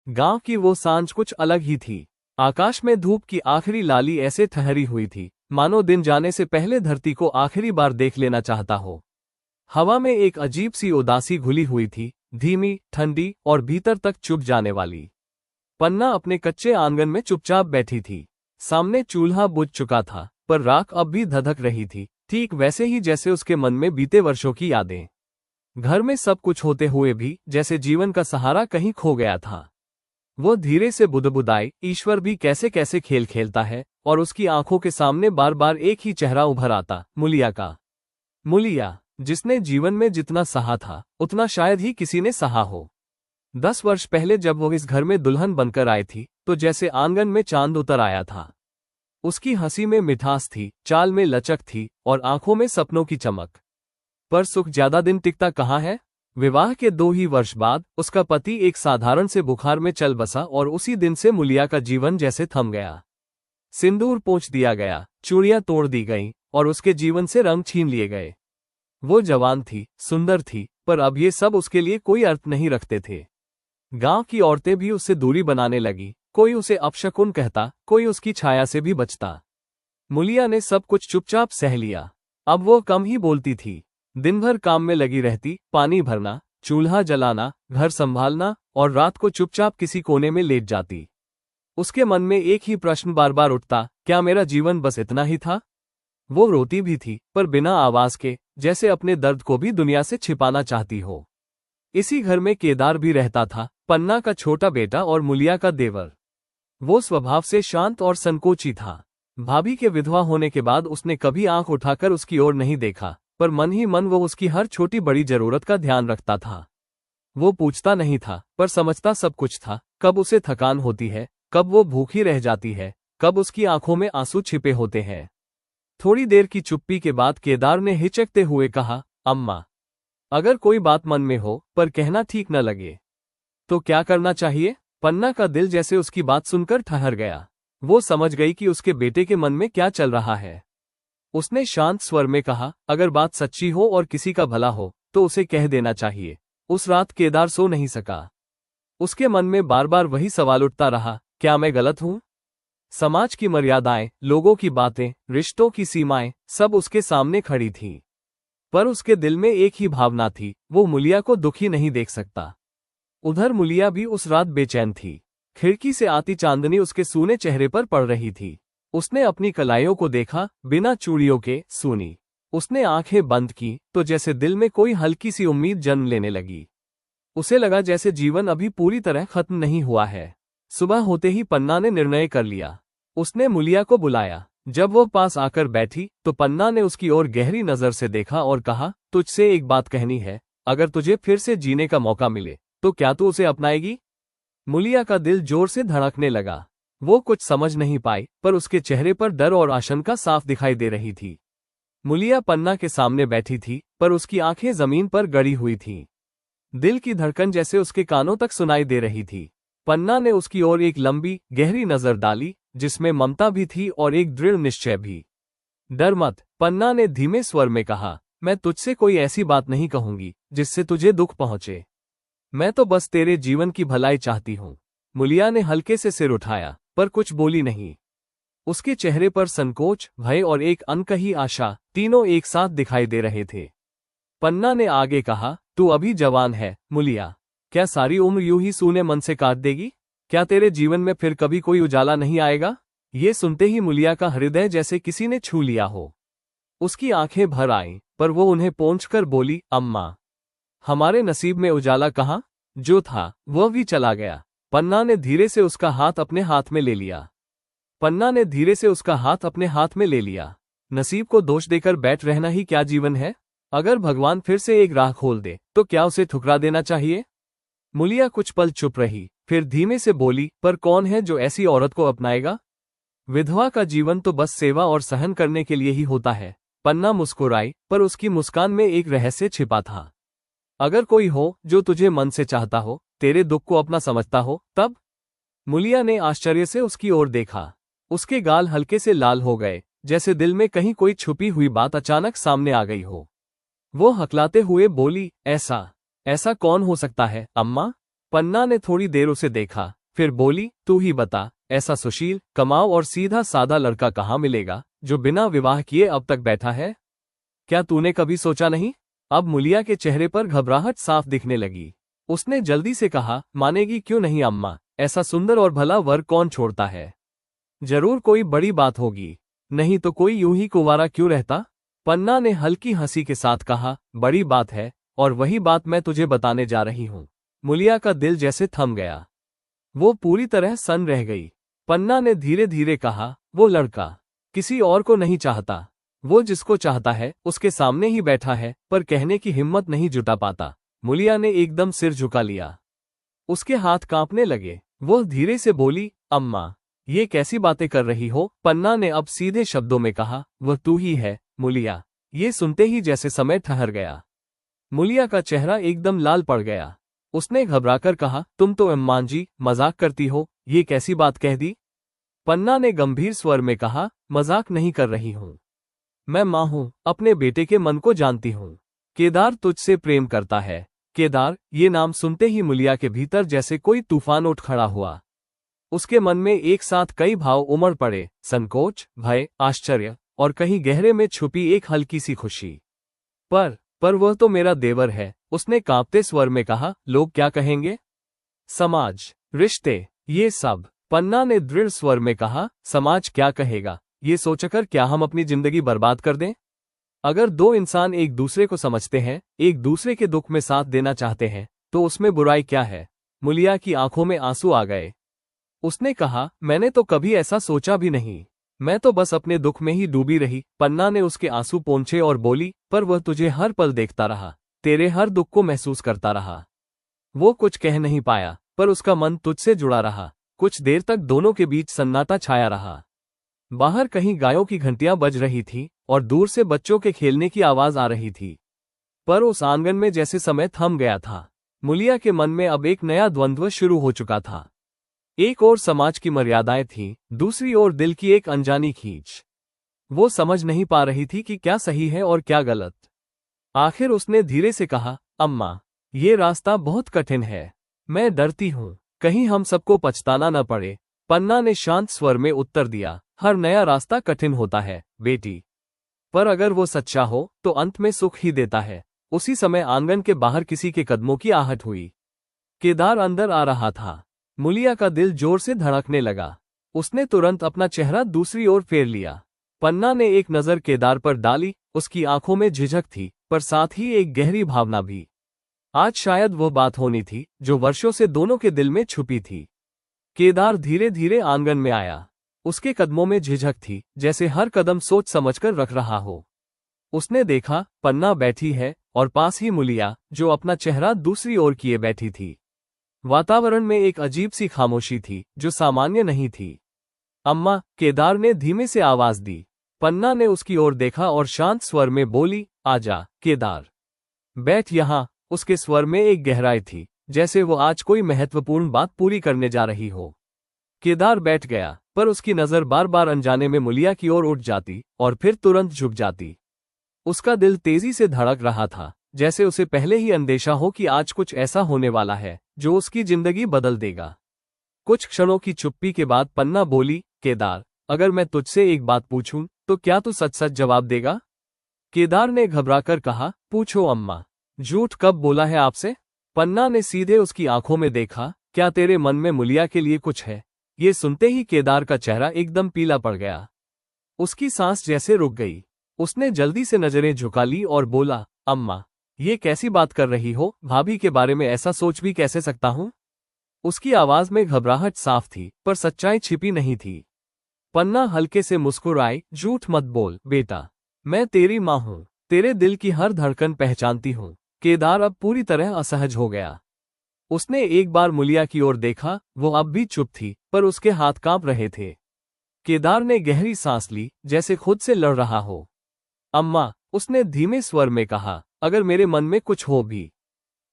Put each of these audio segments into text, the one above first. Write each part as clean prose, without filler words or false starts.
गांव की वो सांझ कुछ अलग ही थी। आकाश में धूप की आखिरी लाली ऐसे ठहरी हुई थी, मानो दिन जाने से पहले धरती को आखिरी बार देख लेना चाहता हो। हवा में एक अजीब सी उदासी घुली हुई थी, धीमी, ठंडी और भीतर तक चुभ जाने वाली। पन्ना अपने कच्चे आंगन में चुपचाप बैठी थी। सामने चूल्हा बुझ चुका था, पर राख अब भी धधक रही थी, ठीक वैसे ही जैसे उसके मन में बीते वर्षों की यादें। घर में सब कुछ होते हुए भी जैसे जीवन का सहारा कहीं खो गया था। वो धीरे से बुदबुदाई, ईश्वर भी कैसे कैसे खेल खेलता है, और उसकी आंखों के सामने बार बार एक ही चेहरा उभर आता, मुलिया का। मुलिया, जिसने जीवन में जितना सहा था उतना शायद ही किसी ने सहा हो। 10 वर्ष पहले जब वो इस घर में दुल्हन बनकर आई थी, तो जैसे आंगन में चांद उतर आया था। उसकी हंसी में मिठास थी, चाल में लचक थी, और आंखों में सपनों की चमक। पर सुख ज्यादा दिन टिकता कहाँ है। विवाह के 2 ही वर्ष बाद उसका पति एक साधारण से बुखार में चल बसा, और उसी दिन से मुलिया का जीवन जैसे थम गया। सिंदूर पोंछ दिया गया, चूड़ियां तोड़ दी गईं, और उसके जीवन से रंग छीन लिए गए। वो जवान थी, सुंदर थी, पर अब ये सब उसके लिए कोई अर्थ नहीं रखते थे। गांव की औरतें भी उससे दूरी बनाने लगी, कोई उसे अपशकुन कहता, कोई उसकी छाया से भी बचता। मुलिया ने सब कुछ चुपचाप सह लिया। अब वो कम ही बोलती थी, दिन भर काम में लगी रहती, पानी भरना, चूल्हा जलाना, घर संभालना, और रात को चुपचाप किसी कोने में लेट जाती। उसके मन में एक ही प्रश्न बार बार उठता, क्या मेरा जीवन बस इतना ही था। वो रोती भी थी, पर बिना आवाज के, जैसे अपने दर्द को भी दुनिया से छिपाना चाहती हो। इसी घर में केदार भी रहता था, पन्ना का छोटा बेटा और मुलिया का देवर। वो स्वभाव से शांत और संकोची था। भाभी के विधवा होने के बाद उसने कभी आंख उठाकर उसकी ओर नहीं देखा, पर मन ही मन वो उसकी हर छोटी बड़ी जरूरत का ध्यान रखता था। वो पूछता नहीं था, पर समझता सब कुछ था, कब उसे थकान होती है, कब वो भूखी रह जाती है, कब उसकी आंखों में आंसू छिपे होते हैं। थोड़ी देर की चुप्पी के बाद केदार ने हिचकते हुए कहा, अम्मा, अगर कोई बात मन में हो पर कहना ठीक न लगे तो क्या करना चाहिए। पन्ना का दिल जैसे उसकी बात सुनकर ठहर गया। वो समझ गई कि उसके बेटे के मन में क्या चल रहा है। उसने शांत स्वर में कहा, अगर बात सच्ची हो और किसी का भला हो तो उसे कह देना चाहिए। उस रात केदार सो नहीं सका। उसके मन में बार बार वही सवाल उठता रहा, क्या मैं गलत हूं। समाज की मर्यादाएं, लोगों की बातें, रिश्तों की सीमाएं, सब उसके सामने खड़ी थीं। पर उसके दिल में एक ही भावना थी, वो मुलिया को दुखी नहीं देख सकता। उधर मुलिया भी उस रात बेचैन थी। खिड़की से आती चांदनी उसके सूने चेहरे पर पड़ रही थी। उसने अपनी कलाइयों को देखा, बिना चूड़ियों के, सूनी। उसने आंखें बंद की तो जैसे दिल में कोई हल्की सी उम्मीद जन्म लेने लगी। उसे लगा जैसे जीवन अभी पूरी तरह खत्म नहीं हुआ है। सुबह होते ही पन्ना ने निर्णय कर लिया। उसने मुलिया को बुलाया। जब वो पास आकर बैठी तो पन्ना ने उसकी ओर गहरी नजर से देखा और कहा, तुझसे एक बात कहनी है, अगर तुझे फिर से जीने का मौका मिले तो क्या तू उसे अपनाएगी। मुलिया का दिल जोर से धड़कने लगा। वो कुछ समझ नहीं पाई, पर उसके चेहरे पर डर और आशंका साफ दिखाई दे रही थी। मुलिया पन्ना के सामने बैठी थी, पर उसकी आंखें जमीन पर गड़ी हुई थीं। दिल की धड़कन जैसे उसके कानों तक सुनाई दे रही थी। पन्ना ने उसकी ओर एक लंबी, गहरी नजर डाली, जिसमें ममता भी थी और एक दृढ़ निश्चय भी। डर मत, पन्ना ने धीमे स्वर में कहा, मैं तुझसे कोई ऐसी बात नहीं कहूंगी जिससे तुझे दुख पहुंचे। मैं तो बस तेरे जीवन की भलाई चाहती हूँ। मुलिया ने हल्के से सिर उठाया, पर कुछ बोली नहीं। उसके चेहरे पर संकोच, भय और एक अनकही आशा, तीनों एक साथ दिखाई दे रहे थे। पन्ना ने आगे कहा, तू अभी जवान है मुलिया, क्या सारी उम्र यूं ही सूने मन से काट देगी। क्या तेरे जीवन में फिर कभी कोई उजाला नहीं आएगा। ये सुनते ही मुलिया का हृदय जैसे किसी ने छू लिया हो। उसकी आंखें भर आईं, पर वो उन्हें पोंछकर बोली, अम्मा, हमारे नसीब में उजाला कहाँ, जो था वह भी चला गया। पन्ना ने धीरे से उसका हाथ अपने हाथ में ले लिया। पन्ना ने धीरे से उसका हाथ अपने हाथ में ले लिया। नसीब को दोष देकर बैठ रहना ही क्या जीवन है। अगर भगवान फिर से एक राह खोल दे तो क्या उसे ठुकरा देना चाहिए। मुलिया कुछ पल चुप रही, फिर धीमे से बोली, पर कौन है जो ऐसी औरत को अपनाएगा। विधवा का जीवन तो बस सेवा और सहन करने के लिए ही होता है। पन्ना मुस्कुराई, पर उसकी मुस्कान में एक रहस्य छिपा था। अगर कोई हो जो तुझे मन से चाहता हो, तेरे दुख को अपना समझता हो, तब। मुलिया ने आश्चर्य से उसकी ओर देखा। उसके गाल हल्के से लाल हो गए, जैसे दिल में कहीं कोई छुपी हुई बात अचानक सामने आ गई हो। वो हकलाते हुए बोली, ऐसा कौन हो सकता है अम्मा। पन्ना ने थोड़ी देर उसे देखा, फिर बोली, तू ही बता, ऐसा सुशील, कमाऊ और सीधा सादा लड़का कहाँ मिलेगा जो बिना विवाह किए अब तक बैठा है? क्या तूने कभी सोचा नहीं? अब मुलिया के चेहरे पर घबराहट साफ दिखने लगी। उसने जल्दी से कहा, मानेगी क्यों नहीं अम्मा, ऐसा सुंदर और भला वर कौन छोड़ता है? जरूर कोई बड़ी बात होगी, नहीं तो कोई यूं ही कुंवारा क्यों रहता? पन्ना ने हल्की हंसी के साथ कहा, बड़ी बात है, और वही बात मैं तुझे बताने जा रही हूं। मुलिया का दिल जैसे थम गया, वो पूरी तरह सन्न रह गई। पन्ना ने धीरे धीरे कहा, वो लड़का किसी और को नहीं चाहता, वो जिसको चाहता है उसके सामने ही बैठा है, पर कहने की हिम्मत नहीं जुटा पाता। मुलिया ने एकदम सिर झुका लिया, उसके हाथ कांपने लगे। वो धीरे से बोली, अम्मा, ये कैसी बातें कर रही हो? पन्ना ने अब सीधे शब्दों में कहा, वह तू ही है मुलिया। ये सुनते ही जैसे समय ठहर गया। मुलिया का चेहरा एकदम लाल पड़ गया। उसने घबराकर कहा, तुम तो अम्मा जी मजाक करती हो, ये कैसी बात कह दी? पन्ना ने गंभीर स्वर में कहा, मजाक नहीं कर रही हूं, मैं मां हूं, अपने बेटे के मन को जानती हूं। केदार तुझसे प्रेम करता है। केदार, ये नाम सुनते ही मुलिया के भीतर जैसे कोई तूफान उठ खड़ा हुआ। उसके मन में एक साथ कई भाव उमड़ पड़े, संकोच, भय, आश्चर्य और कहीं गहरे में छुपी एक हल्की सी खुशी। पर वह तो मेरा देवर है, उसने कांपते स्वर में कहा। लोग क्या कहेंगे? समाज, रिश्ते, ये सब। पन्ना ने दृढ़ स्वर में कहा, समाज क्या कहेगा, ये सोचकर क्या हम अपनी जिंदगी बर्बाद कर दें? अगर दो इंसान एक दूसरे को समझते हैं, एक दूसरे के दुख में साथ देना चाहते हैं, तो उसमें बुराई क्या है? मुलिया की आंखों में आंसू आ गए। उसने कहा, मैंने तो कभी ऐसा सोचा भी नहीं, मैं तो बस अपने दुख में ही डूबी रही। पन्ना ने उसके आंसू पोंछे और बोली, पर वह तुझे हर पल देखता रहा, तेरे हर दुख को महसूस करता रहा। वो कुछ कह नहीं पाया, पर उसका मन तुझसे जुड़ा रहा। कुछ देर तक दोनों के बीच सन्नाटा छाया रहा। बाहर कहीं गायों की घंटियां बज रही थी और दूर से बच्चों के खेलने की आवाज आ रही थी, पर उस आंगन में जैसे समय थम गया था। मुलिया के मन में अब एक नया द्वंद्व शुरू हो चुका था। एक ओर समाज की मर्यादाएं थीं, दूसरी ओर दिल की एक अनजानी खींच। वो समझ नहीं पा रही थी कि क्या सही है और क्या गलत। आखिर उसने धीरे से कहा, अम्मा, ये रास्ता बहुत कठिन है, मैं डरती हूँ कहीं हम सबको पछताना न पड़े। पन्ना ने शांत स्वर में उत्तर दिया, हर नया रास्ता कठिन होता है बेटी, पर अगर वो सच्चा हो तो अंत में सुख ही देता है। उसी समय आंगन के बाहर किसी के कदमों की आहट हुई। केदार अंदर आ रहा था। मुलिया का दिल जोर से धड़कने लगा। उसने तुरंत अपना चेहरा दूसरी ओर फेर लिया। पन्ना ने एक नजर केदार पर डाली। उसकी आंखों में झिझक थी, पर साथ ही एक गहरी भावना भी। आज शायद वो बात होनी थी जो वर्षों से दोनों के दिल में छुपी थी। केदार धीरे धीरे आंगन में आया। उसके कदमों में झिझक थी, जैसे हर कदम सोच समझकर रख रहा हो। उसने देखा, पन्ना बैठी है और पास ही मुलिया, जो अपना चेहरा दूसरी ओर किए बैठी थी। वातावरण में एक अजीब सी खामोशी थी जो सामान्य नहीं थी। अम्मा, केदार ने धीमे से आवाज दी। पन्ना ने उसकी ओर देखा और शांत स्वर में बोली, आजा केदार, बैठ यहाँ। उसके स्वर में एक गहराई थी, जैसे वो आज कोई महत्वपूर्ण बात पूरी करने जा रही हो। केदार बैठ गया, पर उसकी नजर बार बार अनजाने में मुलिया की ओर उठ जाती और फिर तुरंत झुक जाती। उसका दिल तेजी से धड़क रहा था, जैसे उसे पहले ही अंदेशा हो कि आज कुछ ऐसा होने वाला है जो उसकी जिंदगी बदल देगा। कुछ क्षणों की चुप्पी के बाद पन्ना बोली, केदार, अगर मैं तुझसे एक बात पूछूं तो क्या तू सच सच जवाब देगा? केदार ने घबराकर कहा, पूछो अम्मा। झूठ कब बोला है आपसे? पन्ना ने सीधे उसकी आंखों में देखा। क्या तेरे मन में मुलिया के लिए कुछ है? ये सुनते ही केदार का चेहरा एकदम पीला पड़ गया। उसकी सांस जैसे रुक गई। उसने जल्दी से नजरें झुका ली और बोला, अम्मा, ये कैसी बात कर रही हो? भाभी के बारे में ऐसा सोच भी कैसे सकता हूं? उसकी आवाज में घबराहट साफ थी, पर सच्चाई छिपी नहीं थी। पन्ना हल्के से मुस्कुराई, झूठ मत बोल बेटा, मैं तेरी मां हूं, तेरे दिल की हर धड़कन पहचानती हूं। केदार अब पूरी तरह असहज हो गया। उसने एक बार मुलिया की ओर देखा, वो अब भी चुप थी, पर उसके हाथ कांप रहे थे। केदार ने गहरी सांस ली, जैसे खुद से लड़ रहा हो। अम्मा, उसने धीमे स्वर में कहा, अगर मेरे मन में कुछ हो भी,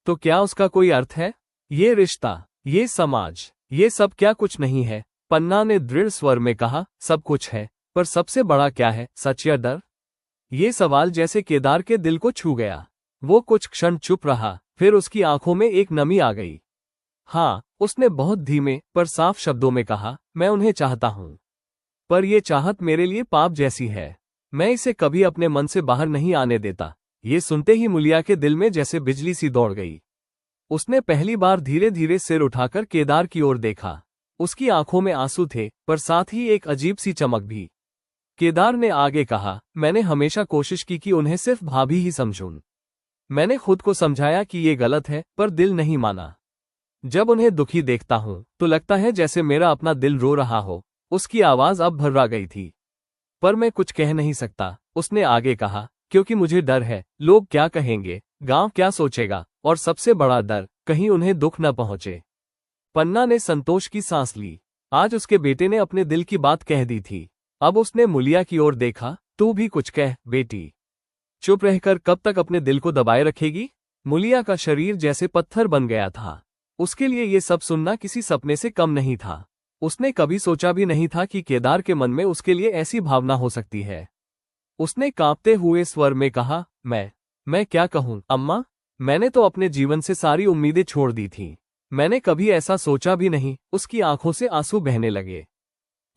तो क्या उसका कोई अर्थ है? ये रिश्ता, ये समाज, ये सब क्या कुछ नहीं है? पन्ना ने दृढ़ स्वर में कहा, सब कुछ है, पर सबसे बड़ा क्या है, सच या डर? ये सवाल जैसे केदार के दिल को छू गया। वो कुछ क्षण चुप रहा, फिर उसकी आंखों में एक नमी आ गई। हाँ, उसने बहुत धीमे पर साफ शब्दों में कहा, मैं उन्हें चाहता हूँ। पर ये चाहत मेरे लिए पाप जैसी है। मैं इसे कभी अपने मन से बाहर नहीं आने देता। ये सुनते ही मुलिया के दिल में जैसे बिजली सी दौड़ गई। उसने पहली बार धीरे धीरे सिर उठाकर केदार की ओर देखा। उसकी आंखों में आंसू थे, पर साथ ही एक अजीब सी चमक भी। केदार ने आगे कहा, मैंने हमेशा कोशिश की कि उन्हें सिर्फ भाभी ही समझूं। मैंने खुद को समझाया कि ये गलत है, पर दिल नहीं माना। जब उन्हें दुखी देखता हूं तो लगता है जैसे मेरा अपना दिल रो रहा हो। उसकी आवाज अब भर्रा गई थी। पर मैं कुछ कह नहीं सकता, उसने आगे कहा, क्योंकि मुझे डर है, लोग क्या कहेंगे, गांव क्या सोचेगा, और सबसे बड़ा डर, कहीं उन्हें दुख न पहुंचे। पन्ना ने संतोष की सांस ली। आज उसके बेटे ने अपने दिल की बात कह दी थी। अब उसने मुलिया की ओर देखा, तू भी कुछ कह, बेटी। चुप रहकर कब तक अपने दिल को दबाए रखेगी? मुलिया का शरीर जैसे पत्थर बन गया था। उसके लिए ये सब सुनना किसी सपने से कम नहीं था। उसने कभी सोचा भी नहीं था कि केदार के मन में उसके लिए ऐसी भावना हो सकती है। उसने कांपते हुए स्वर में कहा, मैं क्या कहूँ अम्मा? मैंने तो अपने जीवन से सारी उम्मीदें छोड़ दी थी। मैंने कभी ऐसा सोचा भी नहीं। उसकी आंखों से आंसू बहने लगे।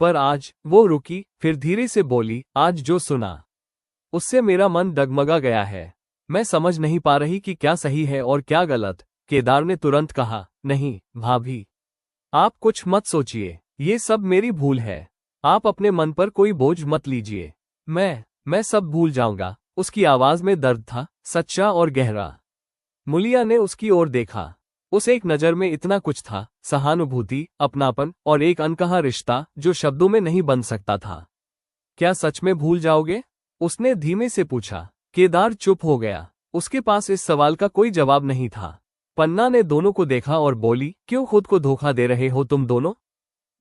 पर आज वो रुकी, फिर धीरे से बोली, आज जो सुना उससे मेरा मन डगमगा गया है। मैं समझ नहीं पा रही कि क्या सही है और क्या गलत। केदार ने तुरंत कहा, नहीं भाभी, आप कुछ मत सोचिए, ये सब मेरी भूल है। आप अपने मन पर कोई बोझ मत लीजिए। मैं सब भूल जाऊंगा। उसकी आवाज में दर्द था, सच्चा और गहरा। मुलिया ने उसकी ओर देखा। उस एक नजर में इतना कुछ था, सहानुभूति, अपनापन और एक अनकहा रिश्ता जो शब्दों में नहीं बन सकता था। क्या सच में भूल जाओगे? उसने धीमे से पूछा। केदार चुप हो गया। उसके पास इस सवाल का कोई जवाब नहीं था। पन्ना ने दोनों को देखा और बोली, क्यों खुद को धोखा दे रहे हो तुम दोनों?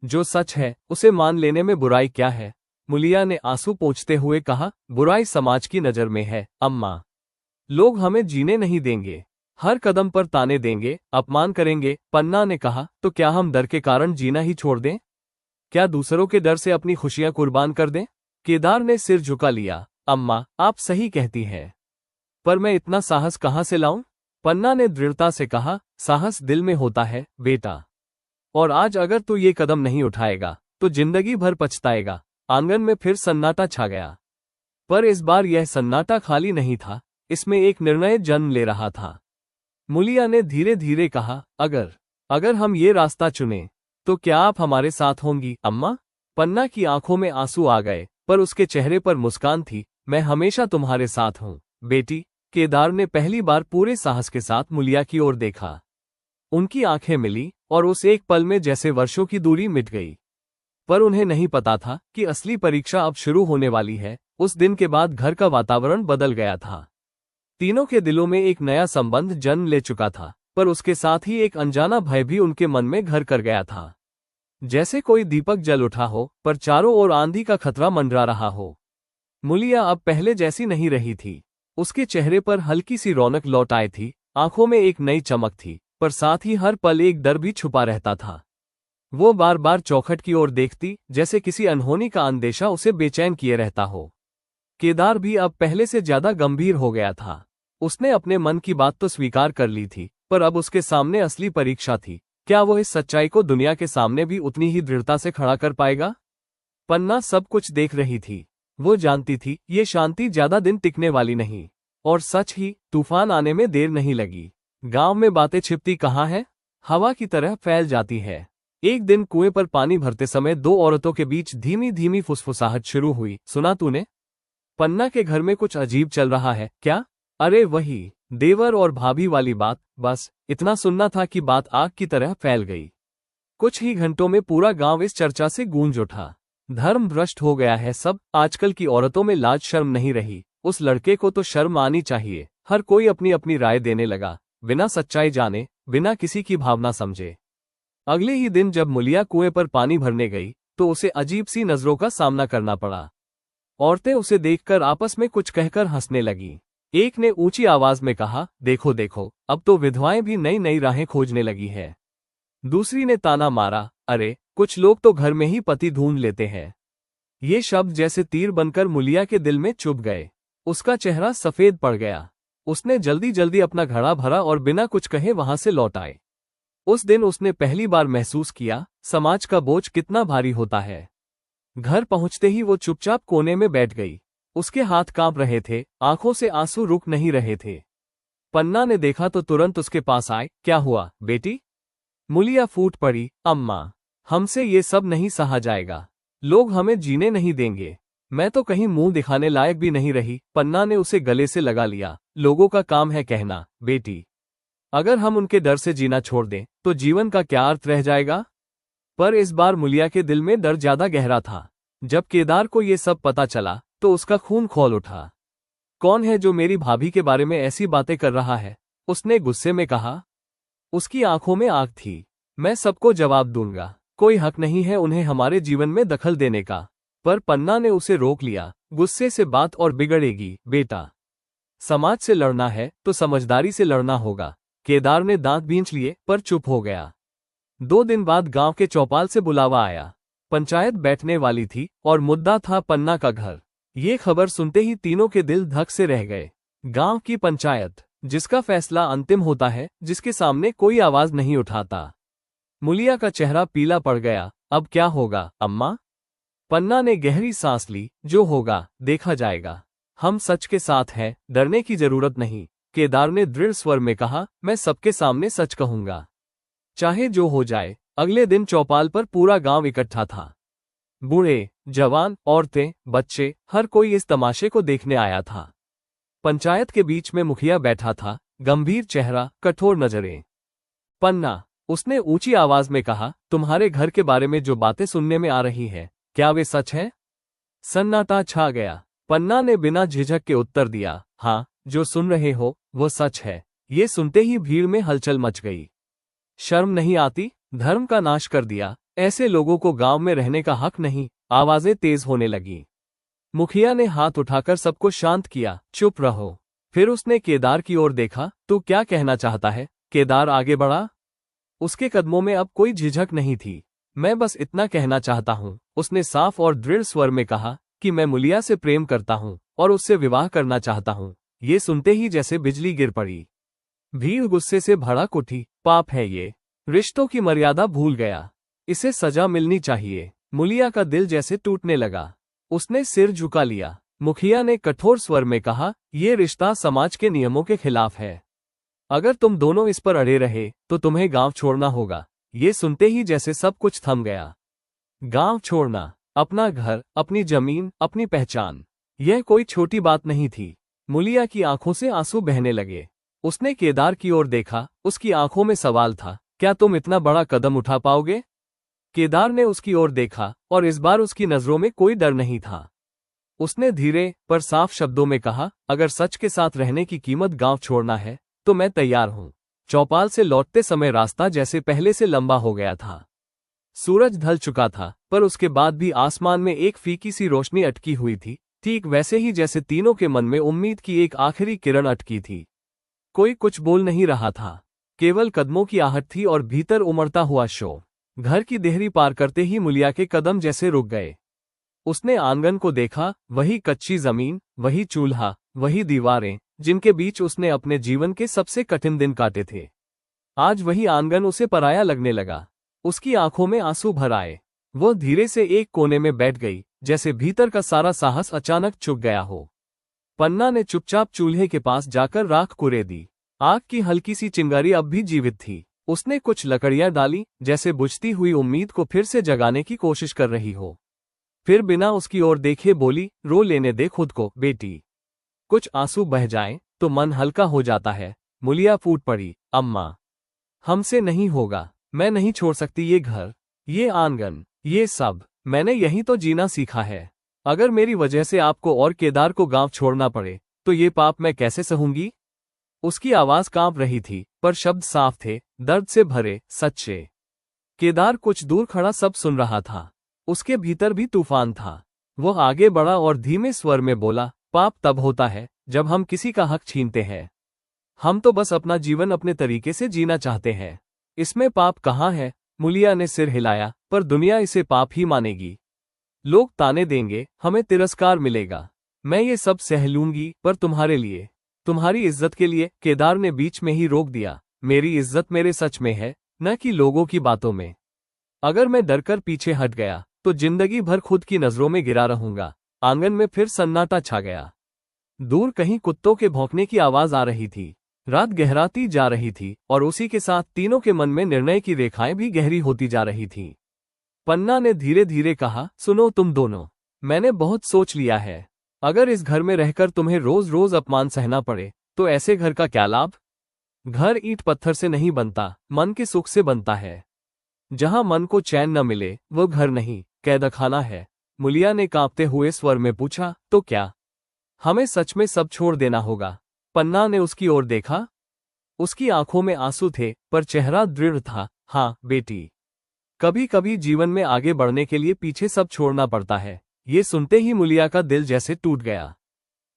जो सच है उसे मान लेने में बुराई क्या है? मुलिया ने आंसू पोंछते हुए कहा, बुराई समाज की नजर में है अम्मा। लोग हमें जीने नहीं देंगे, हर कदम पर ताने देंगे, अपमान करेंगे। पन्ना ने कहा, तो क्या हम डर के कारण जीना ही छोड़ दें? क्या दूसरों के डर से अपनी खुशियां कुर्बान कर दें? केदार ने सिर झुका लिया। अम्मा, आप सही कहती हैं, पर मैं इतना साहस कहां से लाऊं? पन्ना ने दृढ़ता से कहा, साहस दिल में होता है बेटा, और आज अगर तू ये कदम नहीं उठाएगा तो जिंदगी भर पछताएगा। आंगन में फिर सन्नाटा छा गया। पर इस बार यह सन्नाटा खाली नहीं था, इसमें एक निर्णय जन्म ले रहा था। मुलिया ने धीरे धीरे कहा, अगर हम ये रास्ता चुने तो क्या आप हमारे साथ होंगी अम्मा? पन्ना की आंखों में आंसू आ गए, पर उसके चेहरे पर मुस्कान थी। मैं हमेशा तुम्हारे साथ हूं बेटी। केदार ने पहली बार पूरे साहस के साथ मुलिया की ओर देखा। उनकी आंखें मिली और उस एक पल में जैसे वर्षों की दूरी मिट गई। पर उन्हें नहीं पता था कि असली परीक्षा अब शुरू होने वाली है। उस दिन के बाद घर का वातावरण बदल गया था। तीनों के दिलों में एक नया संबंध जन्म ले चुका था, पर उसके साथ ही एक अनजाना भय भी उनके मन में घर कर गया था। जैसे कोई दीपक जल उठा हो, पर चारों ओर आंधी का खतरा मंडरा रहा हो। मुलिया अब पहले जैसी नहीं रही थी। उसके चेहरे पर हल्की सी रौनक लौट आई थी, आंखों में एक नई चमक थी, पर साथ ही हर पल एक डर भी छुपा रहता था। वो बार बार चौखट की ओर देखती, जैसे किसी अनहोनी का अंदेशा उसे बेचैन किए रहता हो। केदार भी अब पहले से ज्यादा गंभीर हो गया था। उसने अपने मन की बात तो स्वीकार कर ली थी, पर अब उसके सामने असली परीक्षा थी। क्या वो इस सच्चाई को दुनिया के सामने भी उतनी ही दृढ़ता से खड़ा कर पाएगा? पन्ना सब कुछ देख रही थी। वो जानती थी ये शांति ज्यादा दिन टिकने वाली नहीं। और सच ही, तूफान आने में देर नहीं लगी। गांव में बातें छिपती कहाँ है, हवा की तरह फैल जाती है। एक दिन कुएं पर पानी भरते समय दो औरतों के बीच धीमी धीमी फुसफुसाहट शुरू हुई। सुना तूने? पन्ना के घर में कुछ अजीब चल रहा है क्या? अरे वही, देवर और भाभी वाली बात। बस इतना सुनना था कि बात आग की तरह फैल गई। कुछ ही घंटों में पूरा गांव इस चर्चा से गूंज उठा। धर्म भ्रष्ट हो गया है सब। आजकल की औरतों में लाज शर्म नहीं रही। उस लड़के को तो शर्म आनी चाहिए। हर कोई अपनी अपनी राय देने लगा, बिना सच्चाई जाने, बिना किसी की भावना समझे। अगले ही दिन जब मुलिया कुएं पर पानी भरने गई तो उसे अजीब सी नजरों का सामना करना पड़ा। औरतें उसे देखकर आपस में कुछ कहकर हंसने लगीं। एक ने ऊंची आवाज में कहा, देखो देखो, अब तो विधवाएं भी नई नई राहें खोजने लगी है। दूसरी ने ताना मारा, अरे कुछ लोग तो घर में ही पति ढूंढ लेते हैं। ये शब्द जैसे तीर बनकर मुलिया के दिल में चुभ गए। उसका चेहरा सफेद पड़ गया। उसने जल्दी जल्दी अपना घड़ा भरा और बिना कुछ कहे वहां से लौट आए। उस दिन उसने पहली बार महसूस किया समाज का बोझ कितना भारी होता है। घर पहुंचते ही वो चुपचाप कोने में बैठ गई। उसके हाथ कांप रहे थे, आंखों से आंसू रुक नहीं रहे थे। पन्ना ने देखा तो तुरंत उसके पास आए। क्या हुआ बेटी? मुलिया फूट पड़ी। अम्मा, हमसे ये सब नहीं सहा जाएगा। लोग हमें जीने नहीं देंगे। मैं तो कहीं मुंह दिखाने लायक भी नहीं रही। पन्ना ने उसे गले से लगा लिया। लोगों का काम है कहना, बेटी। अगर हम उनके डर से जीना छोड़ दें तो जीवन का क्या अर्थ रह जाएगा? पर इस बार मुलिया के दिल में डर ज्यादा गहरा था। जब केदार को ये सब पता चला तो उसका खून खौल उठा। कौन है जो मेरी भाभी के बारे में ऐसी बातें कर रहा है? उसने गुस्से में कहा। उसकी आंखों में आग थी। मैं सबको जवाब दूंगा। कोई हक नहीं है उन्हें हमारे जीवन में दखल देने का। पर पन्ना ने उसे रोक लिया। गुस्से से बात और बिगड़ेगी। बेटा, समाज से लड़ना है तो समझदारी से लड़ना होगा। केदार ने दांत बींच लिए पर चुप हो गया। 2 दिन बाद गांव के चौपाल से बुलावा आया। पंचायत बैठने वाली थी और मुद्दा था पन्ना का घर। ये खबर सुनते ही तीनों के दिल धक से रह गए। गांव की पंचायत, जिसका फैसला अंतिम होता है, जिसके सामने कोई आवाज नहीं उठाता। मुलिया का चेहरा पीला पड़ गया। अब क्या होगा अम्मा? पन्ना ने गहरी सांस ली। जो होगा देखा जाएगा। हम सच के साथ हैं, डरने की जरूरत नहीं। केदार ने दृढ़ स्वर में कहा। मैं सबके सामने सच कहूंगा, चाहे जो हो जाए। अगले दिन चौपाल पर पूरा गांव इकट्ठा था। बूढ़े, जवान, औरतें, बच्चे, हर कोई इस तमाशे को देखने आया था। पंचायत के बीच में मुखिया बैठा था, गंभीर चेहरा, कठोर नजरें। पन्ना, उसने ऊंची आवाज में कहा, तुम्हारे घर के बारे में जो बातें सुनने में आ रही है, क्या वे सच है? सन्नाटा छा गया। पन्ना ने बिना झिझक के उत्तर दिया, हाँ, जो सुन रहे हो वो सच है। ये सुनते ही भीड़ में हलचल मच गई। शर्म नहीं आती? धर्म का नाश कर दिया। ऐसे लोगों को गांव में रहने का हक नहीं। आवाजें तेज होने लगी। मुखिया ने हाथ उठाकर सबको शांत किया। चुप रहो। फिर उसने केदार की ओर देखा। तू क्या कहना चाहता है? केदार आगे बढ़ा। उसके कदमों में अब कोई झिझक नहीं थी। मैं बस इतना कहना चाहता हूँ, उसने साफ और दृढ़ स्वर में कहा, कि मैं मुलिया से प्रेम करता हूँ और उससे विवाह करना चाहता हूँ। ये सुनते ही जैसे बिजली गिर पड़ी। भीड़ गुस्से से भड़क उठी। पाप है ये। रिश्तों की मर्यादा भूल गया। इसे सजा मिलनी चाहिए। मुलिया का दिल जैसे टूटने लगा। उसने सिर झुका लिया। मुखिया ने कठोर स्वर में कहा, यह रिश्ता समाज के नियमों के खिलाफ है। अगर तुम दोनों इस पर अड़े रहे तो तुम्हें गांव छोड़ना होगा। ये सुनते ही जैसे सब कुछ थम गया। गांव छोड़ना, अपना घर, अपनी जमीन, अपनी पहचान, यह कोई छोटी बात नहीं थी। मुलिया की आंखों से आंसू बहने लगे। उसने केदार की ओर देखा। उसकी आंखों में सवाल था, क्या तुम इतना बड़ा कदम उठा पाओगे? केदार ने उसकी ओर देखा और इस बार उसकी नजरों में कोई डर नहीं था। उसने धीरे पर साफ शब्दों में कहा, अगर सच के साथ रहने की कीमत गांव छोड़ना है तो मैं तैयार हूं। चौपाल से लौटते समय रास्ता जैसे पहले से लंबा हो गया था। सूरज ढल चुका था, पर उसके बाद भी आसमान में एक फीकी सी रोशनी अटकी हुई थी, ठीक वैसे ही जैसे तीनों के मन में उम्मीद की एक आखिरी किरण अटकी थी। कोई कुछ बोल नहीं रहा था, केवल कदमों की आहट थी और भीतर उमड़ता हुआ शोर। घर की देहरी पार करते ही मुलिया के कदम जैसे रुक गए। उसने आंगन को देखा। वही कच्ची जमीन, वही चूल्हा, वही दीवारें, जिनके बीच उसने अपने जीवन के सबसे कठिन दिन काटे थे। आज वही आंगन उसे पराया लगने लगा। उसकी आंखों में आंसू भर आए। वह धीरे से एक कोने में बैठ गई, जैसे भीतर का सारा साहस अचानक चुक गया हो। पन्ना ने चुपचाप चूल्हे के पास जाकर राख कुरे दी। आग की हल्की सी चिंगारी अब भी जीवित थी। उसने कुछ लकड़ियां डाली, जैसे बुझती हुई उम्मीद को फिर से जगाने की कोशिश कर रही हो। फिर बिना उसकी ओर देखे बोली, रो लेने दे खुद को बेटी। कुछ आंसू बह जाएं तो मन हल्का हो जाता है। मुलिया फूट पड़ी। अम्मा, हमसे नहीं होगा। मैं नहीं छोड़ सकती ये घर, ये आंगन, ये सब। मैंने यहीं तो जीना सीखा है। अगर मेरी वजह से आपको और केदार को गांव छोड़ना पड़े तो ये पाप मैं कैसे सहूंगी? उसकी आवाज कांप रही थी, पर शब्द साफ थे, दर्द से भरे, सच्चे। केदार कुछ दूर खड़ा सब सुन रहा था। उसके भीतर भी तूफान था। वह आगे बढ़ा और धीमे स्वर में बोला, पाप तब होता है जब हम किसी का हक छीनते हैं। हम तो बस अपना जीवन अपने तरीके से जीना चाहते हैं। इसमें पाप कहाँ है? मुलिया ने सिर हिलाया, पर दुनिया इसे पाप ही मानेगी। लोग ताने देंगे, हमें तिरस्कार मिलेगा। मैं ये सब सह लूंगी, पर तुम्हारे लिए, तुम्हारी इज्जत के लिए। केदार ने बीच में ही रोक दिया। मेरी इज्जत मेरे सच में है, न कि लोगों की बातों में। अगर मैं डरकर पीछे हट गया तो जिंदगी भर खुद की नजरों में गिरा रहूंगा। आंगन में फिर सन्नाटा छा गया। दूर कहीं कुत्तों के भौंकने की आवाज आ रही थी। रात गहराती जा रही थी और उसी के साथ तीनों के मन में निर्णय की रेखाएं भी गहरी होती जा रही थीं। पन्ना ने धीरे धीरे कहा, सुनो तुम दोनों, मैंने बहुत सोच लिया है। अगर इस घर में रहकर तुम्हें रोज रोज अपमान सहना पड़े तो ऐसे घर का क्या लाभ। घर ईंट पत्थर से नहीं बनता, मन के सुख से बनता है। जहां मन को चैन न मिले वो घर नहीं, कैदखाना है। मुलिया ने कांपते हुए स्वर में पूछा, तो क्या हमें सच में सब छोड़ देना होगा? पन्ना ने उसकी ओर देखा। उसकी आंखों में आंसू थे पर चेहरा दृढ़ था। हाँ बेटी, कभी कभी जीवन में आगे बढ़ने के लिए पीछे सब छोड़ना पड़ता है। ये सुनते ही मुलिया का दिल जैसे टूट गया।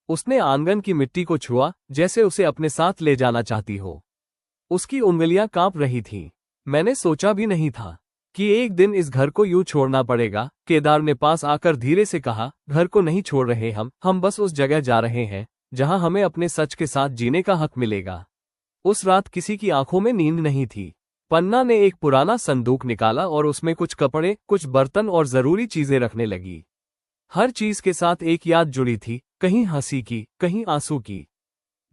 उसने आंगन की मिट्टी को छुआ जैसे उसे अपने साथ ले जाना चाहती हो। उसकी उंगलियां कांप रही थीं। मैंने सोचा भी नहीं था कि एक दिन इस घर को यूं छोड़ना पड़ेगा। केदार ने पास आकर धीरे से कहा, घर को नहीं छोड़ रहे हम बस उस जगह जा रहे हैं जहां हमें अपने सच के साथ जीने का हक मिलेगा। उस रात किसी की आंखों में नींद नहीं थी। पन्ना ने एक पुराना संदूक निकाला और उसमें कुछ कपड़े, कुछ बर्तन और जरूरी चीजें रखने लगी। हर चीज के साथ एक याद जुड़ी थी, कहीं हंसी की, कहीं आंसू की।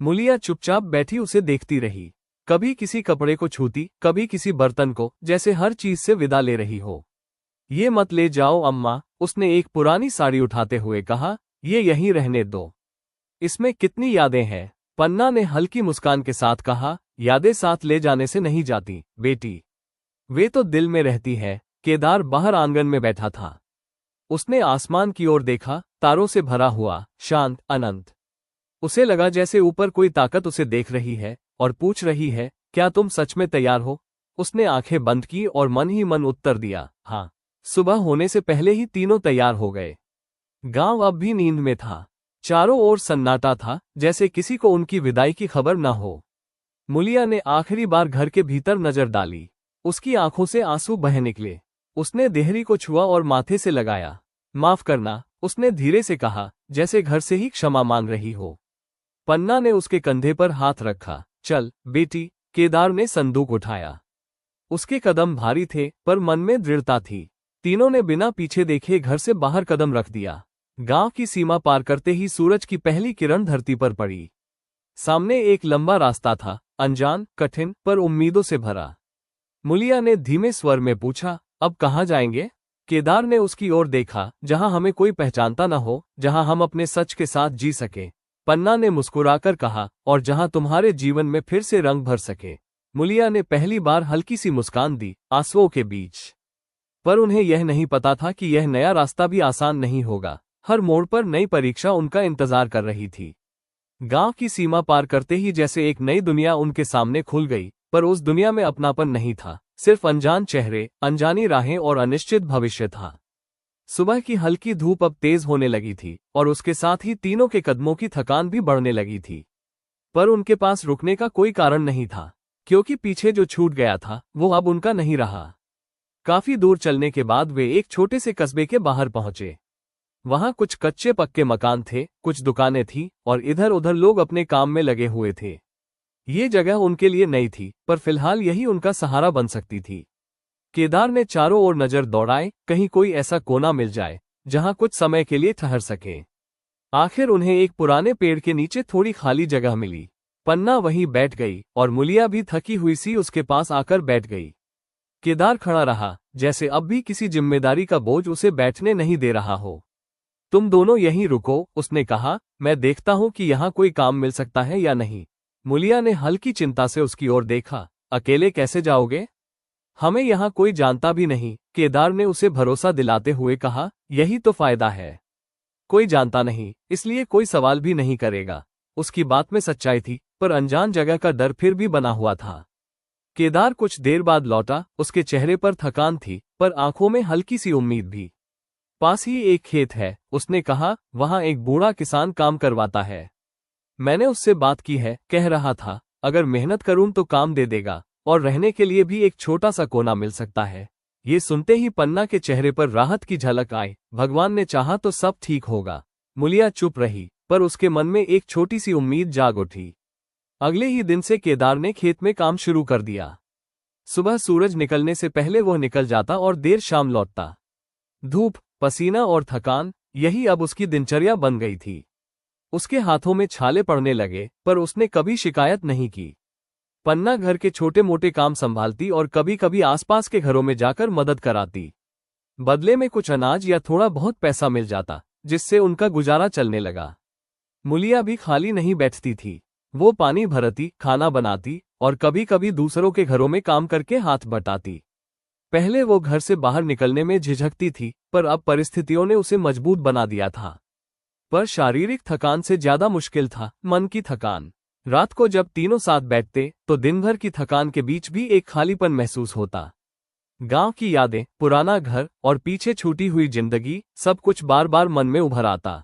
मुलिया चुपचाप बैठी उसे देखती रही। कभी किसी कपड़े को छूती, कभी किसी बर्तन को, जैसे हर चीज से विदा ले रही हो। ये मत ले जाओ अम्मा, उसने एक पुरानी साड़ी उठाते हुए कहा, ये यहीं रहने दो। इसमें कितनी यादें हैं। पन्ना ने हल्की मुस्कान के साथ कहा, यादें साथ ले जाने से नहीं जाती बेटी, वे तो दिल में रहती है। केदार बाहर आंगन में बैठा था। उसने आसमान की ओर देखा, तारों से भरा हुआ, शांत, अनंत। उसे लगा जैसे ऊपर कोई ताकत उसे देख रही है और पूछ रही है, क्या तुम सच में तैयार हो? उसने आंखें बंद की और मन ही मन उत्तर दिया, हाँ। सुबह होने से पहले ही तीनों तैयार हो गए। गांव अब भी नींद में था। चारों ओर सन्नाटा था, जैसे किसी को उनकी विदाई की खबर न हो। मुलिया ने आखिरी बार घर के भीतर नजर डाली। उसकी आंखों से आंसू बह निकले। उसने देहरी को छुआ और माथे से लगाया। माफ करना, उसने धीरे से कहा, जैसे घर से ही क्षमा मांग रही हो। पन्ना ने उसके कंधे पर हाथ रखा। चल बेटी, केदार ने संदूक उठाया। उसके कदम भारी थे पर मन में दृढ़ता थी। तीनों ने बिना पीछे देखे घर से बाहर कदम रख दिया। गांव की सीमा पार करते ही सूरज की पहली किरण धरती पर पड़ी। सामने एक लंबा रास्ता था, अनजान, कठिन, पर उम्मीदों से भरा। मुलिया ने धीमे स्वर में पूछा, अब कहाँ जाएंगे? केदार ने उसकी ओर देखा, जहां हमें कोई पहचानता न हो, जहां हम अपने सच के साथ जी सके। पन्ना ने मुस्कुराकर कहा, और जहां तुम्हारे जीवन में फिर से रंग भर सके। मुलिया ने पहली बार हल्की सी मुस्कान दी, आंसुओं के बीच। पर उन्हें यह नहीं पता था कि यह नया रास्ता भी आसान नहीं होगा। हर मोड़ पर नई परीक्षा उनका इंतजार कर रही थी। गांव की सीमा पार करते ही जैसे एक नई दुनिया उनके सामने खुल गई, पर उस दुनिया में अपनापन नहीं था, सिर्फ अनजान चेहरे, अनजानी राहें और अनिश्चित भविष्य था। सुबह की हल्की धूप अब तेज होने लगी थी और उसके साथ ही तीनों के कदमों की थकान भी बढ़ने लगी थी। पर उनके पास रुकने का कोई कारण नहीं था, क्योंकि पीछे जो छूट गया था वो अब उनका नहीं रहा। काफी दूर चलने के बाद वे एक छोटे से कस्बे के बाहर पहुंचे। वहां कुछ कच्चे पक्के मकान थे, कुछ दुकानें थीं और इधर उधर लोग अपने काम में लगे हुए थे। ये जगह उनके लिए नई थी, पर फिलहाल यही उनका सहारा बन सकती थी। केदार ने चारों ओर नजर दौड़ाई, कहीं कोई ऐसा कोना मिल जाए जहां कुछ समय के लिए ठहर सके। आखिर उन्हें एक पुराने पेड़ के नीचे थोड़ी खाली जगह मिली। पन्ना वहीं बैठ गई और मुलिया भी थकी हुई सी उसके पास आकर बैठ गई। केदार खड़ा रहा, जैसे अब भी किसी जिम्मेदारी का बोझ उसे बैठने नहीं दे रहा हो। तुम दोनों यहीं रुको, उसने कहा, मैं देखता हूं कि यहाँ कोई काम मिल सकता है या नहीं। मुलिया ने हल्की चिंता से उसकी ओर देखा। अकेले कैसे जाओगे? हमें यहाँ कोई जानता भी नहीं, केदार ने उसे भरोसा दिलाते हुए कहा। यही तो फायदा है, कोई जानता नहीं, इसलिए कोई सवाल भी नहीं करेगा। उसकी बात में सच्चाई थी, पर अनजान जगह का डर फिर भी बना हुआ था। केदार कुछ देर बाद लौटा। उसके चेहरे पर थकान थी, पर आंखों में हल्की सी उम्मीद भी। पास ही एक खेत है, उसने कहा, वहां एक बूढ़ा किसान काम करवाता है। मैंने उससे बात की है, कह रहा था अगर मेहनत करूं तो काम दे देगा और रहने के लिए भी एक छोटा सा कोना मिल सकता है। ये सुनते ही पन्ना के चेहरे पर राहत की झलक आई। भगवान ने चाहा तो सब ठीक होगा। मुलिया चुप रही, पर उसके मन में एक छोटी सी उम्मीद जाग उठी। अगले ही दिन से केदार ने खेत में काम शुरू कर दिया। सुबह सूरज निकलने से पहले वो निकल जाता और देर शाम लौटता। धूप, पसीना और थकान, यही अब उसकी दिनचर्या बन गई थी। उसके हाथों में छाले पड़ने लगे, पर उसने कभी शिकायत नहीं की। पन्ना घर के छोटे मोटे काम संभालती और कभी कभी आसपास के घरों में जाकर मदद कराती। बदले में कुछ अनाज या थोड़ा बहुत पैसा मिल जाता, जिससे उनका गुजारा चलने लगा। मुलिया भी खाली नहीं बैठती थी। वो पानी भरती, खाना बनाती और कभी कभी दूसरों के घरों में काम करके हाथ बटाती। पहले वो घर से बाहर निकलने में झिझकती थी, पर अब परिस्थितियों ने उसे मजबूत बना दिया था। पर शारीरिक थकान से ज्यादा मुश्किल था मन की थकान। रात को जब तीनों साथ बैठते तो दिन भर की थकान के बीच भी एक खालीपन महसूस होता। गांव की यादें, पुराना घर और पीछे छूटी हुई जिंदगी, सब कुछ बार बार मन में उभर आता।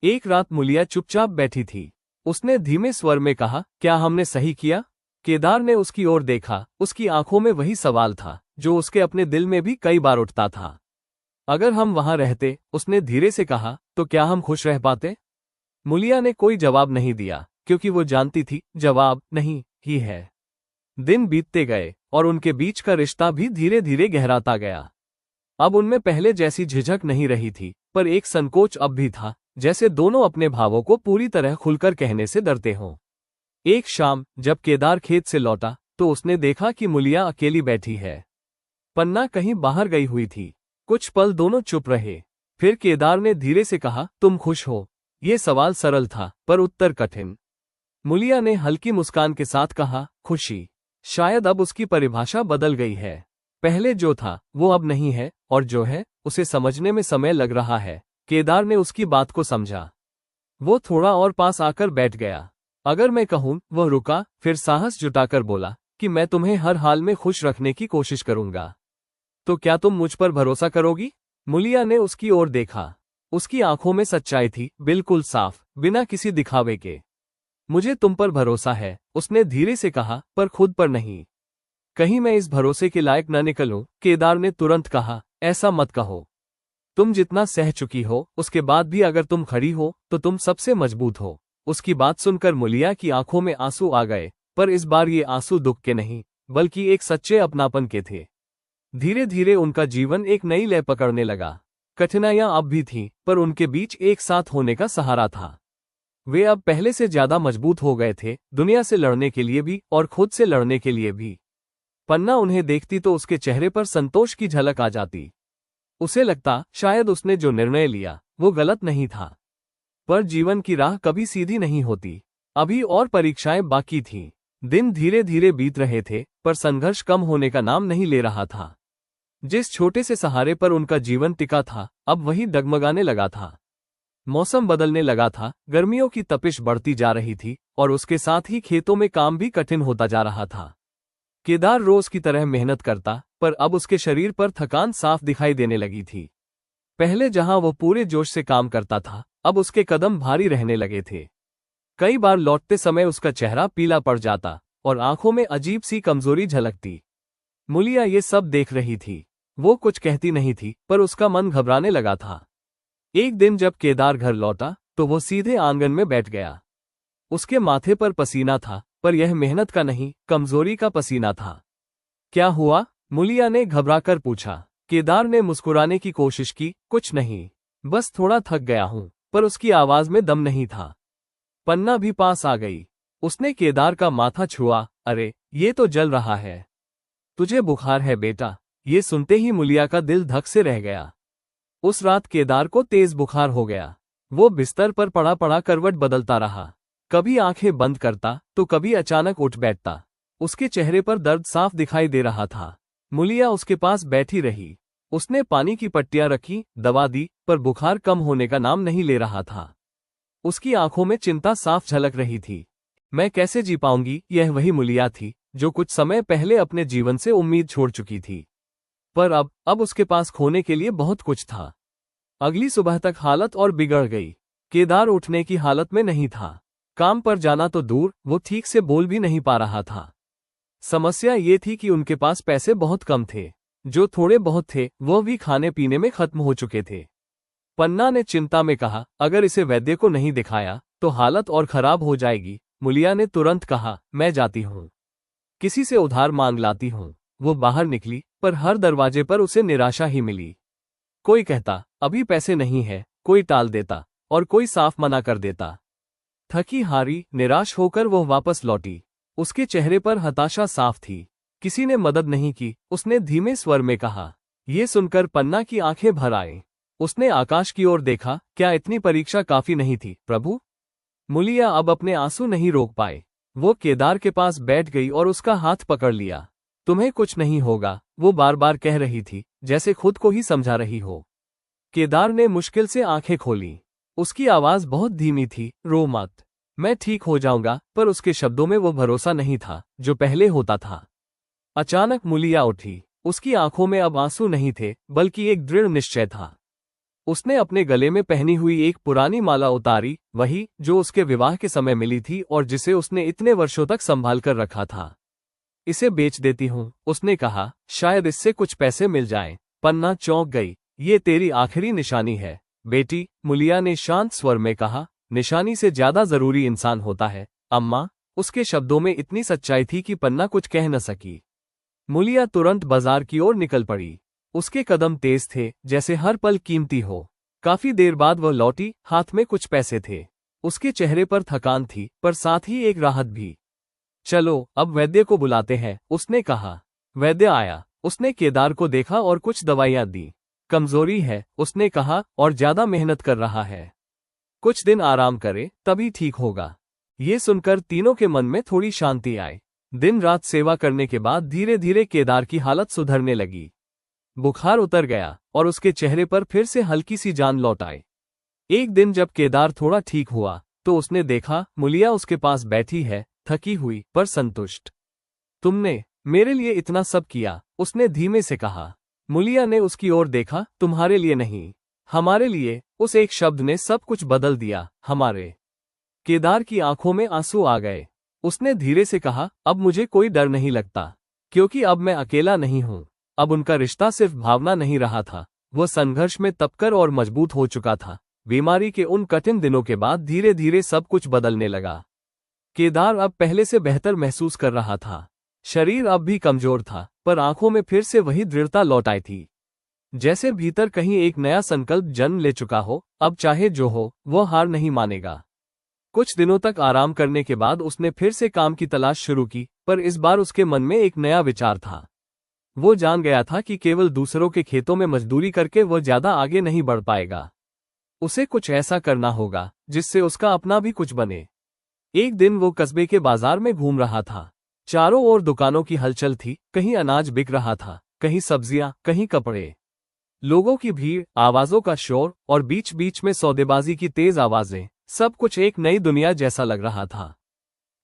एक रात मुलिया चुपचाप बैठी थी। उसने धीमे स्वर में कहा, क्या हमने सही किया? केदार ने उसकी ओर देखा। उसकी आंखों में वही सवाल था जो उसके अपने दिल में भी कई बार उठता था। अगर हम वहां रहते, उसने धीरे से कहा, तो क्या हम खुश रह पाते? मुलिया ने कोई जवाब नहीं दिया, क्योंकि वो जानती थी जवाब नहीं ही है। दिन बीतते गए और उनके बीच का रिश्ता भी धीरे धीरे गहराता गया। अब उनमें पहले जैसी झिझक नहीं रही थी, पर एक संकोच अब भी था, जैसे दोनों अपने भावों को पूरी तरह खुलकर कहने से डरते हों। एक शाम जब केदार खेत से लौटा तो उसने देखा कि मुलिया अकेली बैठी है। पन्ना कहीं बाहर गई हुई थी। कुछ पल दोनों चुप रहे। फिर केदार ने धीरे से कहा, तुम खुश हो? ये सवाल सरल था, पर उत्तर कठिन। मुलिया ने हल्की मुस्कान के साथ कहा, खुशी। शायद अब उसकी परिभाषा बदल गई है। पहले जो था वो अब नहीं है, और जो है उसे समझने में समय लग रहा है। केदार ने उसकी बात को समझा। वो थोड़ा और पास आकर बैठ गया। अगर मैं कहूं, वह रुका, फिर साहस जुटाकर बोला कि मैं तुम्हें हर हाल में खुश रखने की कोशिश करूंगा। तो क्या तुम मुझ पर भरोसा करोगी? मुलिया ने उसकी ओर देखा। उसकी आंखों में सच्चाई थी, बिल्कुल साफ, बिना किसी दिखावे के। मुझे तुम पर भरोसा है, उसने धीरे से कहा, पर खुद पर नहीं। कहीं मैं इस भरोसे के लायक न निकलूं। केदार ने तुरंत कहा, ऐसा मत कहो। तुम जितना सह चुकी हो, उसके बाद भी अगर तुम खड़ी हो तो तुम सबसे मजबूत हो। उसकी बात सुनकर मुलिया की आंखों में आंसू आ गए, पर इस बार ये आंसू दुख के नहीं, बल्कि एक सच्चे अपनापन के थे। धीरे धीरे उनका जीवन एक नई लय पकड़ने लगा। कठिनाइयां अब भी थीं, पर उनके बीच एक साथ होने का सहारा था। वे अब पहले से ज्यादा मजबूत हो गए थे, दुनिया से लड़ने के लिए भी और खुद से लड़ने के लिए भी। पन्ना उन्हें देखती तो उसके चेहरे पर संतोष की झलक आ जाती। उसे लगता शायद उसने जो निर्णय लिया वो गलत नहीं था। पर जीवन की राह कभी सीधी नहीं होती। अभी और परीक्षाएं बाकी थीं। दिन धीरे धीरे बीत रहे थे, पर संघर्ष कम होने का नाम नहीं ले रहा था। जिस छोटे से सहारे पर उनका जीवन टिका था, अब वही डगमगाने लगा था। मौसम बदलने लगा था, गर्मियों की तपिश बढ़ती जा रही थी और उसके साथ ही खेतों में काम भी कठिन होता जा रहा था। केदार रोज की तरह मेहनत करता, पर अब उसके शरीर पर थकान साफ दिखाई देने लगी थी। पहले जहां वो पूरे जोश से काम करता था, अब उसके कदम भारी रहने लगे थे। कई बार लौटते समय उसका चेहरा पीला पड़ जाता और आंखों में अजीब सी कमजोरी झलकती। मुलिया ये सब देख रही थी। वो कुछ कहती नहीं थी, पर उसका मन घबराने लगा था। एक दिन जब केदार घर लौटा तो वो सीधे आंगन में बैठ गया। उसके माथे पर पसीना था, पर यह मेहनत का नहीं, कमजोरी का पसीना था। क्या हुआ? मुलिया ने घबराकर पूछा। केदार ने मुस्कुराने की कोशिश की, कुछ नहीं, बस थोड़ा थक गया हूं, पर उसकी आवाज में दम नहीं था। पन्ना भी पास आ गई। उसने केदार का माथा छुआ। अरे, ये तो जल रहा है। तुझे बुखार है बेटा? ये सुनते ही मुलिया का दिल धक से रह गया। उस रात केदार को तेज बुखार हो गया। वो बिस्तर पर पड़ा पड़ा करवट बदलता रहा। कभी आंखें बंद करता तो कभी अचानक उठ बैठता। उसके चेहरे पर दर्द साफ दिखाई दे रहा था। मुलिया उसके पास बैठी रही। उसने पानी की पट्टियां रखी, दवा दी, पर बुखार कम होने का नाम नहीं ले रहा था। उसकी आंखों में चिंता साफ झलक रही थी। मैं कैसे जी पाऊंगी? यह वही मुलिया थी जो कुछ समय पहले अपने जीवन से उम्मीद छोड़ चुकी थी। पर अब उसके पास खोने के लिए बहुत कुछ था। अगली सुबह तक हालत और बिगड़ गई। केदार उठने की हालत में नहीं था। काम पर जाना तो दूर, वो ठीक से बोल भी नहीं पा रहा था। समस्या ये थी कि उनके पास पैसे बहुत कम थे। जो थोड़े बहुत थे वह भी खाने पीने में खत्म हो चुके थे। पन्ना ने चिंता में कहा, अगर इसे वैद्य को नहीं दिखाया तो हालत और खराब हो जाएगी। मुलिया ने तुरंत कहा, मैं जाती हूँ, किसी से उधार मांग लाती हूँ। वो बाहर निकली, पर हर दरवाजे पर उसे निराशा ही मिली। कोई कहता अभी पैसे नहीं है, कोई टाल देता और कोई साफ मना कर देता। थकी हारी निराश होकर वो वापस लौटी। उसके चेहरे पर हताशा साफ थी। किसी ने मदद नहीं की, उसने धीमे स्वर में कहा। ये सुनकर पन्ना की आंखें भर आईं। उसने आकाश की ओर देखा। क्या इतनी परीक्षा काफी नहीं थी प्रभु? मुलिया अब अपने आंसू नहीं रोक पाए। वो केदार के पास बैठ गई और उसका हाथ पकड़ लिया। तुम्हें कुछ नहीं होगा, वो बार बार कह रही थी, जैसे खुद को ही समझा रही हो। केदार ने मुश्किल से आंखें खोली। उसकी आवाज बहुत धीमी थी, रो मत, मैं ठीक हो जाऊंगा। पर उसके शब्दों में वो भरोसा नहीं था जो पहले होता था। अचानक मुलिया उठी। उसकी आंखों में अब आंसू नहीं थे, बल्कि एक दृढ़ निश्चय था। उसने अपने गले में पहनी हुई एक पुरानी माला उतारी, वही जो उसके विवाह के समय मिली थी और जिसे उसने इतने वर्षों तक संभाल कर रखा था। इसे बेच देती हूं, उसने कहा, शायद इससे कुछ पैसे मिल जाएं। पन्ना चौंक गई। ये तेरी आखिरी निशानी है बेटी, मुलिया ने शांत स्वर में कहा। निशानी से ज्यादा जरूरी इंसान होता है अम्मा। उसके शब्दों में इतनी सच्चाई थी कि पन्ना कुछ कह न सकी। मुलिया तुरंत बाजार की ओर निकल पड़ी। उसके कदम तेज थे, जैसे हर पल कीमती हो। काफी देर बाद वह लौटी, हाथ में कुछ पैसे थे। उसके चेहरे पर थकान थी, पर साथ ही एक राहत भी। चलो अब वैद्य को बुलाते हैं, उसने कहा। वैद्य आया। उसने केदार को देखा और कुछ दवाइयां दी। कमजोरी है, उसने कहा, और ज्यादा मेहनत कर रहा है। कुछ दिन आराम करे, तभी ठीक होगा। ये सुनकर तीनों के मन में थोड़ी शांति आई। दिन रात सेवा करने के बाद धीरे धीरे केदार की हालत सुधरने लगी। बुखार उतर गया और उसके चेहरे पर फिर से हल्की सी जान लौट आई। एक दिन जब केदार थोड़ा ठीक हुआ, तो उसने देखा मुलिया उसके पास बैठी है, थकी हुई पर संतुष्ट। तुमने मेरे लिए इतना सब किया, उसने धीमे से कहा। मुलिया ने उसकी ओर देखा। तुम्हारे लिए नहीं, हमारे लिए। उस एक शब्द ने सब कुछ बदल दिया। हमारे। केदार की आंखों में आंसू आ गए। उसने धीरे से कहा, अब मुझे कोई डर नहीं लगता, क्योंकि अब मैं अकेला नहीं हूं। अब उनका रिश्ता सिर्फ भावना नहीं रहा था, वह संघर्ष में तपकर और मजबूत हो चुका था। बीमारी के उन कठिन दिनों के बाद धीरे धीरे सब कुछ बदलने लगा। केदार अब पहले से बेहतर महसूस कर रहा था। शरीर अब भी कमजोर था, पर आंखों में फिर से वही दृढ़ता लौट आई थी। जैसे भीतर कहीं एक नया संकल्प जन्म ले चुका हो, अब चाहे जो हो, वह हार नहीं मानेगा। कुछ दिनों तक आराम करने के बाद उसने फिर से काम की तलाश शुरू की, पर इस बार उसके मन में एक नया विचार था। वो जान गया था कि केवल दूसरों के खेतों में मजदूरी करके वह ज्यादा आगे नहीं बढ़ पाएगा। उसे कुछ ऐसा करना होगा जिससे उसका अपना भी कुछ बने। एक दिन वो कस्बे के बाजार में घूम रहा था। चारों ओर दुकानों की हलचल थी, कहीं अनाज बिक रहा था, कहीं सब्जियां, कहीं कपड़े। लोगों की भीड़, आवाजों का शोर और बीच बीच में सौदेबाजी की तेज आवाजें, सब कुछ एक नई दुनिया जैसा लग रहा था।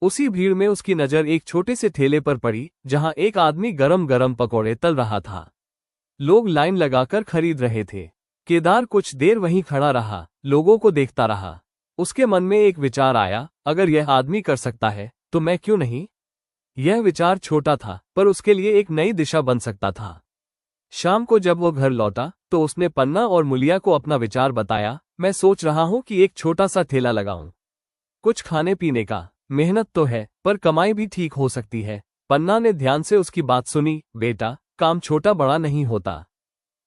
उसी भीड़ में उसकी नजर एक छोटे से ठेले पर पड़ी, जहां एक आदमी गरम गरम पकौड़े तल रहा था। लोग लाइन लगाकर खरीद रहे थे। केदार कुछ देर वहीं खड़ा रहा, लोगों को देखता रहा। उसके मन में एक विचार आया, अगर यह आदमी कर सकता है, तो मैं क्यों नहीं? यह विचार छोटा था, पर उसके लिए एक नई दिशा बन सकता था। शाम को जब वो घर लौटा, तो उसने पन्ना और मुलिया को अपना विचार बताया। मैं सोच रहा हूं कि एक छोटा सा ठेला लगाऊं। कुछ खाने पीने का। मेहनत तो है, पर कमाई भी ठीक हो सकती है। पन्ना ने ध्यान से उसकी बात सुनी। बेटा, काम छोटा बड़ा नहीं होता।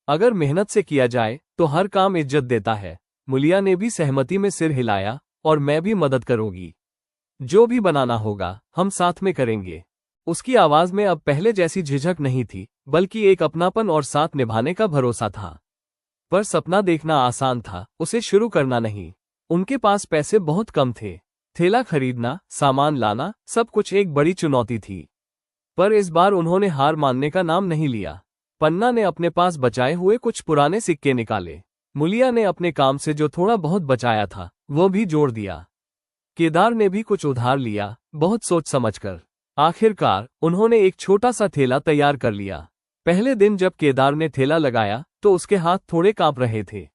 अगर मेहनत से किया जाए, तो हर काम इज्जत देता है। मुलिया ने भी सहमति में सिर हिलाया। और मैं भी मदद करूंगी। जो भी बनाना होगा, हम साथ में करेंगे। उसकी आवाज में अब पहले जैसी झिझक नहीं थी, बल्कि एक अपनापन और साथ निभाने का भरोसा था। पर सपना देखना आसान था, उसे शुरू करना नहीं। उनके पास पैसे बहुत कम थे। ठेला खरीदना, सामान लाना, सब कुछ एक बड़ी चुनौती थी। पर इस बार उन्होंने हार मानने का नाम नहीं लिया। पन्ना ने अपने पास बचाए हुए कुछ पुराने सिक्के निकाले। मुलिया ने अपने काम से जो थोड़ा बहुत बचाया था, वो भी जोड़ दिया। केदार ने भी कुछ उधार लिया, बहुत सोच समझकर। आखिरकार उन्होंने एक छोटा सा ठेला तैयार कर लिया। पहले दिन जब केदार ने ठेला लगाया, तो उसके हाथ थोड़े कांप रहे थे।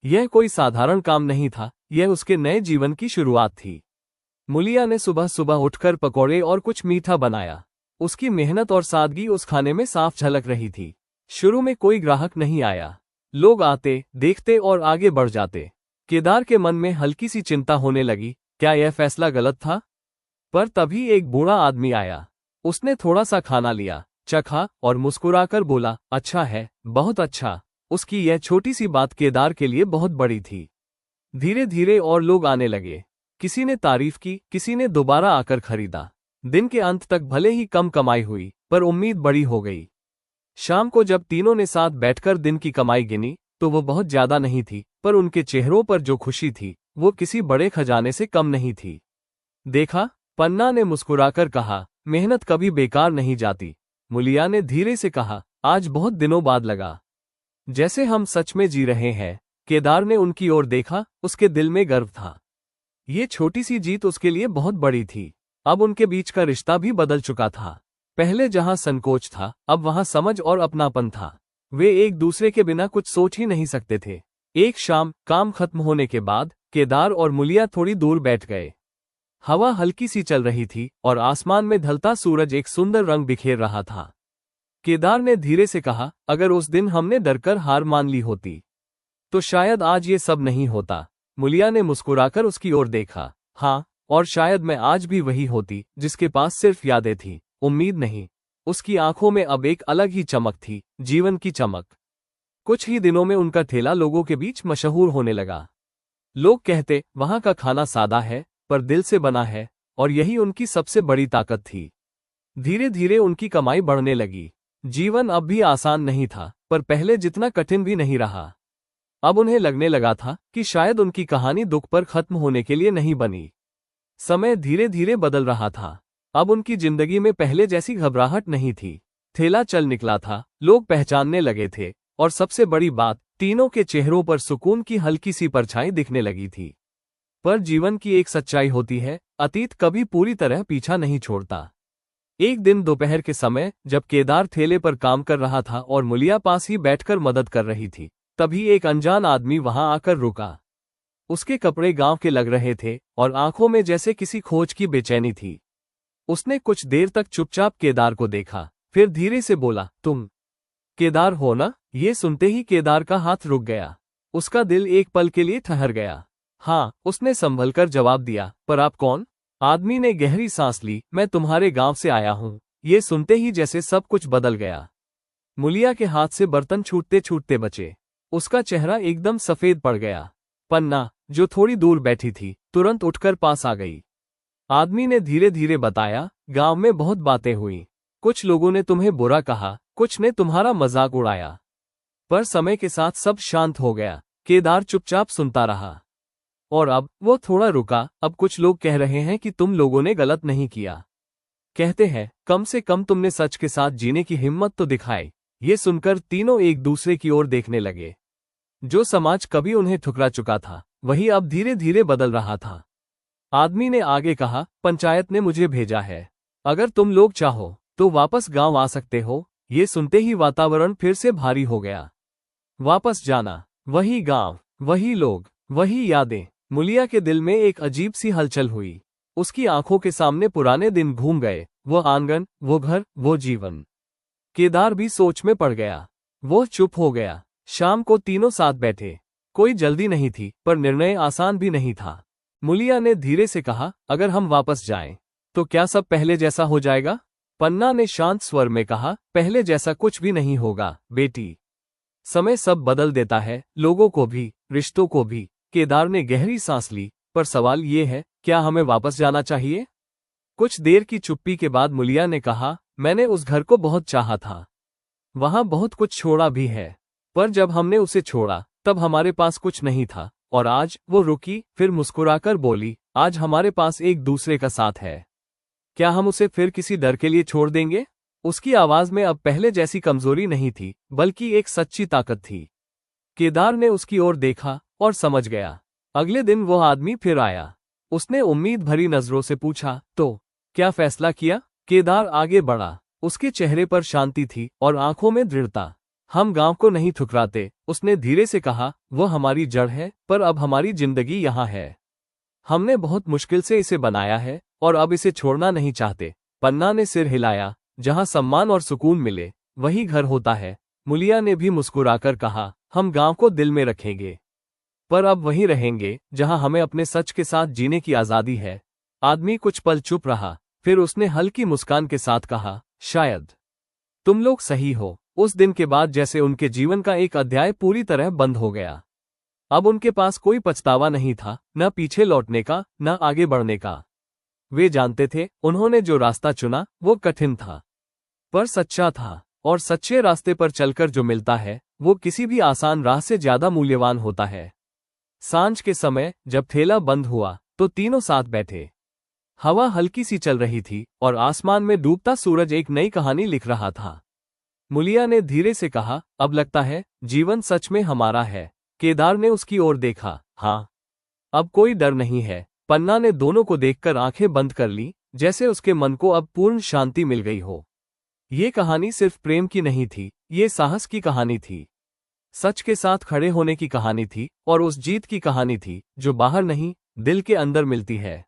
यह कोई साधारण काम नहीं था, यह उसके नए जीवन की शुरुआत थी। मुलिया ने सुबह सुबह उठकर पकौड़े और कुछ मीठा बनाया। उसकी मेहनत और सादगी उस खाने में साफ झलक रही थी। शुरू में कोई ग्राहक नहीं आया। लोग आते, देखते और आगे बढ़ जाते। केदार के मन में हल्की सी चिंता होने लगी, क्या यह फैसला गलत था? पर तभी एक बूढ़ा आदमी आया। उसने थोड़ा सा खाना लिया, चखा और मुस्कुराकर बोला, अच्छा है, बहुत अच्छा। उसकी यह छोटी सी बात केदार के लिए बहुत बड़ी थी। धीरे धीरे और लोग आने लगे। किसी ने तारीफ की, किसी ने दोबारा आकर खरीदा। दिन के अंत तक भले ही कम कमाई हुई, पर उम्मीद बड़ी हो गई। शाम को जब तीनों ने साथ बैठकर दिन की कमाई गिनी, तो वो बहुत ज्यादा नहीं थी, पर उनके चेहरों पर जो खुशी थी, वो किसी बड़े खजाने से कम नहीं थी। देखा, पन्ना ने मुस्कुराकर कहा, मेहनत कभी बेकार नहीं जाती। मुलिया ने धीरे से कहा, आज बहुत दिनों बाद लगा जैसे हम सच में जी रहे हैं। केदार ने उनकी ओर देखा, उसके दिल में गर्व था। ये छोटी सी जीत उसके लिए बहुत बड़ी थी। अब उनके बीच का रिश्ता भी बदल चुका था। पहले जहां संकोच था, अब वहां समझ और अपनापन था। वे एक दूसरे के बिना कुछ सोच ही नहीं सकते थे। एक शाम काम खत्म होने के बाद केदार और मुलिया थोड़ी दूर बैठ गए। हवा हल्की सी चल रही थी और आसमान में ढलता सूरज एक सुंदर रंग बिखेर रहा था। केदार ने धीरे से कहा, अगर उस दिन हमने डरकर हार मान ली होती, तो शायद आज ये सब नहीं होता। मुलिया ने मुस्कुराकर उसकी ओर देखा, हाँ, और शायद मैं आज भी वही होती, जिसके पास सिर्फ यादें थी, उम्मीद नहीं। उसकी आंखों में अब एक अलग ही चमक थी, जीवन की चमक। कुछ ही दिनों में उनका ठेला लोगों के बीच मशहूर होने लगा। लोग कहते, वहां का खाना सादा है, पर दिल से बना है, और यही उनकी सबसे बड़ी ताकत थी। धीरे धीरे उनकी कमाई बढ़ने लगी। जीवन अब भी आसान नहीं था, पर पहले जितना कठिन भी नहीं रहा। अब उन्हें लगने लगा था कि शायद उनकी कहानी दुख पर खत्म होने के लिए नहीं बनी। समय धीरे धीरे बदल रहा था। अब उनकी जिंदगी में पहले जैसी घबराहट नहीं थी। ठेला चल निकला था, लोग पहचानने लगे थे, और सबसे बड़ी बात, तीनों के चेहरों पर सुकून की हल्की सी परछाई दिखने लगी थी। पर जीवन की एक सच्चाई होती है, अतीत कभी पूरी तरह पीछा नहीं छोड़ता। एक दिन दोपहर के समय जब केदार ठेले पर काम कर रहा था और मुलिया पास ही बैठकर मदद कर रही थी, तभी एक अनजान आदमी वहां आकर रुका। उसके कपड़े गांव के लग रहे थे और आंखों में जैसे किसी खोज की बेचैनी थी। उसने कुछ देर तक चुपचाप केदार को देखा, फिर धीरे से बोला, तुम केदार हो ना? ये सुनते ही केदार का हाथ रुक गया। उसका दिल एक पल के लिए ठहर गया। हाँ, उसने संभलकर जवाब दिया, पर आप कौन? आदमी ने गहरी सांस ली, मैं तुम्हारे गांव से आया हूं। ये सुनते ही जैसे सब कुछ बदल गया। मुलिया के हाथ से बर्तन छूटते छूटते बचे। उसका चेहरा एकदम सफेद पड़ गया। पन्ना, जो थोड़ी दूर बैठी थी, तुरंत उठकर पास आ गई। आदमी ने धीरे धीरे बताया, गांव में बहुत बातें हुई। कुछ लोगों ने तुम्हें बुरा कहा, कुछ ने तुम्हारा मजाक उड़ाया, पर समय के साथ सब शांत हो गया। केदार चुपचाप सुनता रहा। और अब वो थोड़ा रुका, अब कुछ लोग कह रहे हैं कि तुम लोगों ने गलत नहीं किया। कहते हैं, कम से कम तुमने सच के साथ जीने की हिम्मत तो दिखाई। ये सुनकर तीनों एक दूसरे की ओर देखने लगे। जो समाज कभी उन्हें ठुकरा चुका था, वही अब धीरे धीरे बदल रहा था। आदमी ने आगे कहा, पंचायत ने मुझे भेजा है। अगर तुम लोग चाहो तो वापस गांव आ सकते हो। ये सुनते ही वातावरण फिर से भारी हो गया। वापस जाना, वही गांव, वही लोग, वही यादें। मुलिया के दिल में एक अजीब सी हलचल हुई। उसकी आंखों के सामने पुराने दिन घूम गए, वो आंगन, वो घर, वो जीवन। केदार भी सोच में पड़ गया। वो चुप हो गया। शाम को तीनों साथ बैठे। कोई जल्दी नहीं थी, पर निर्णय आसान भी नहीं था। मुलिया ने धीरे से कहा, अगर हम वापस जाएं, तो क्या सब पहले जैसा हो जाएगा? पन्ना ने शांत स्वर में कहा, पहले जैसा कुछ भी नहीं होगा बेटी। समय सब बदल देता है, लोगों को भी, रिश्तों को भी। केदार ने गहरी सांस ली, पर सवाल ये है, क्या हमें वापस जाना चाहिए? कुछ देर की चुप्पी के बाद मुलिया ने कहा, मैंने उस घर को बहुत चाहा था। वहां बहुत कुछ छोड़ा भी है, पर जब हमने उसे छोड़ा, तब हमारे पास कुछ नहीं था। और आज? वो रुकी, फिर मुस्कुराकर बोली, आज हमारे पास एक दूसरे का साथ है। क्या हम उसे फिर किसी डर के लिए छोड़ देंगे? उसकी आवाज में अब पहले जैसी कमजोरी नहीं थी, बल्कि एक सच्ची ताकत थी। केदार ने उसकी ओर देखा और समझ गया। अगले दिन वो आदमी फिर आया। उसने उम्मीद भरी नजरों से पूछा, तो क्या फैसला किया? केदार आगे बढ़ा। उसके चेहरे पर शांति थी और आंखों में दृढ़ता। हम गांव को नहीं ठुकराते, उसने धीरे से कहा। वो हमारी जड़ है, पर अब हमारी जिंदगी यहाँ है। हमने बहुत मुश्किल से इसे बनाया है और अब इसे छोड़ना नहीं चाहते। पन्ना ने सिर हिलाया। जहां सम्मान और सुकून मिले, वही घर होता है। मुलिया ने भी मुस्कुराकर कहा, हम गांव को दिल में रखेंगे, पर अब वहीं रहेंगे जहां हमें अपने सच के साथ जीने की आजादी है। आदमी कुछ पल चुप रहा, फिर उसने हल्की मुस्कान के साथ कहा, शायद तुम लोग सही हो। उस दिन के बाद जैसे उनके जीवन का एक अध्याय पूरी तरह बंद हो गया। अब उनके पास कोई पछतावा नहीं था, न पीछे लौटने का, न आगे बढ़ने का। वे जानते थे उन्होंने जो रास्ता चुना वो कठिन था, पर सच्चा था, और सच्चे रास्ते पर चलकर जो मिलता है वो किसी भी आसान राह से ज्यादा मूल्यवान होता है। सांझ के समय जब ठेला बंद हुआ तो तीनों साथ बैठे। हवा हल्की सी चल रही थी और आसमान में डूबता सूरज एक नई कहानी लिख रहा था। मुलिया ने धीरे से कहा, अब लगता है जीवन सच में हमारा है। केदार ने उसकी ओर देखा। हाँ, अब कोई डर नहीं है। पन्ना ने दोनों को देखकर आंखें बंद कर ली, जैसे उसके मन को अब पूर्ण शांति मिल गई हो। ये कहानी सिर्फ प्रेम की नहीं थी, ये साहस की कहानी थी। सच के साथ खड़े होने की कहानी थी, और उस जीत की कहानी थी जो बाहर नहीं, दिल के अंदर मिलती है।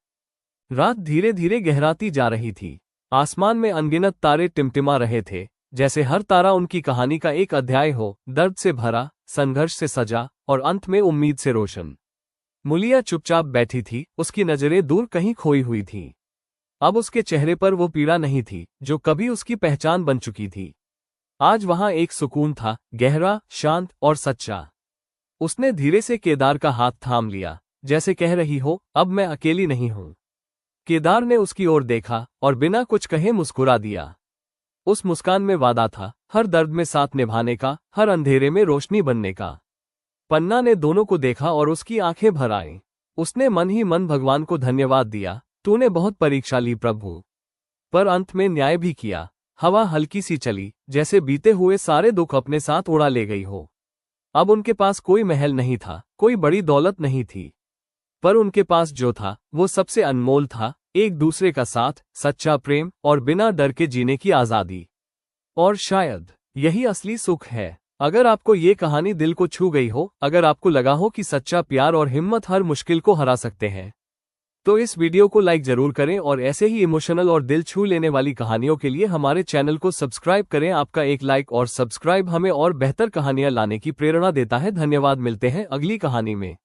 रात धीरे धीरे गहराती जा रही थी। आसमान में अनगिनत तारे टिमटिमा रहे थे, जैसे हर तारा उनकी कहानी का एक अध्याय हो, दर्द से भरा, संघर्ष से सजा, और अंत में उम्मीद से रोशन। मुलिया चुपचाप बैठी थी, उसकी नजरें दूर कहीं खोई हुई थीं। अब उसके चेहरे पर वो पीड़ा नहीं थी जो कभी उसकी पहचान बन चुकी थी। आज वहां एक सुकून था, गहरा, शांत और सच्चा। उसने धीरे से केदार का हाथ थाम लिया, जैसे कह रही हो, अब मैं अकेली नहीं हूं। केदार ने उसकी ओर देखा और बिना कुछ कहे मुस्कुरा दिया। उस मुस्कान में वादा था, हर दर्द में साथ निभाने का, हर अंधेरे में रोशनी बनने का। पन्ना ने दोनों को देखा और उसकी आंखें भर आईं। उसने मन ही मन भगवान को धन्यवाद दिया, तूने बहुत परीक्षा ली प्रभु, पर अंत में न्याय भी किया। हवा हल्की सी चली, जैसे बीते हुए सारे दुख अपने साथ उड़ा ले गई हो। अब उनके पास कोई महल नहीं था, कोई बड़ी दौलत नहीं थी, पर उनके पास जो था वो सबसे अनमोल था, एक दूसरे का साथ, सच्चा प्रेम और बिना डर के जीने की आजादी। और शायद यही असली सुख है। अगर आपको ये कहानी दिल को छू गई हो, अगर आपको लगा हो कि सच्चा प्यार और हिम्मत हर मुश्किल को हरा सकते हैं, तो इस वीडियो को लाइक जरूर करें और ऐसे ही इमोशनल और दिल छू लेने वाली कहानियों के लिए हमारे चैनल को सब्सक्राइब करें। आपका एक लाइक और सब्सक्राइब हमें और बेहतर कहानियां लाने की प्रेरणा देता है। धन्यवाद। मिलते हैं अगली कहानी में।